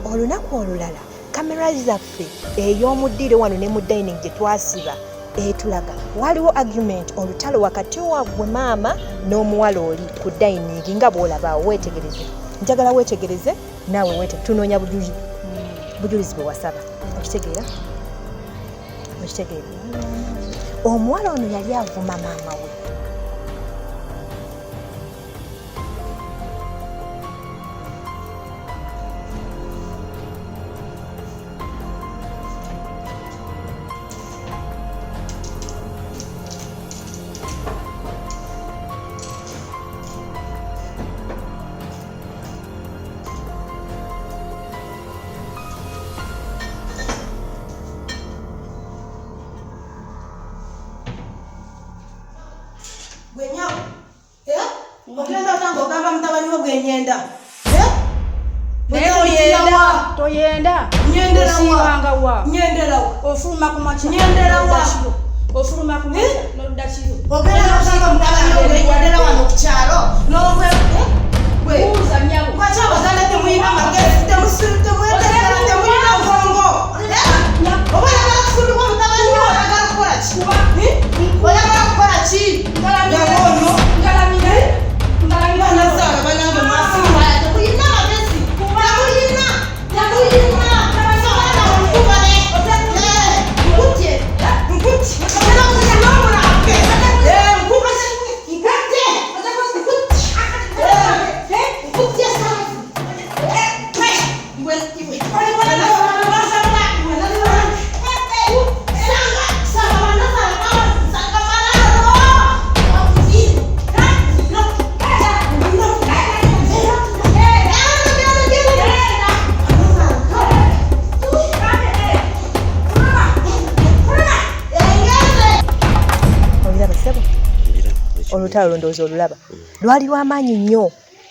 olunaku olulala kamera zaffe ey'omuddire wano ne mu dining gye twasiba etulaga waliwo argument olutalo wakati waggwe maama n'omuwala oli ku dining nga bw'olabaawo weetegereze njagala weetegereze naawe tunoonya bujulizi bwe wasaba okitegeera omuwala ono yali avuma maama we Toyenda. Nyendera. Ofuluma ku macha. Ofuluma ku macha. Nodachiro. Ogenda kusanga mutabani yadera wano ku kyalo. N'obwe. Uza nyago. Kwacha baganda temuyina magezi temusirute mwetegera temuyina bongo. Obala bakufulu kwa mutabani oyagala kukola ki? Oyagala kukola ki? Ngalamira. Nasala banange mwasimu aya temuyina magezi. olutalo ndowooza olulaba lwali lw'amaanyi nnyo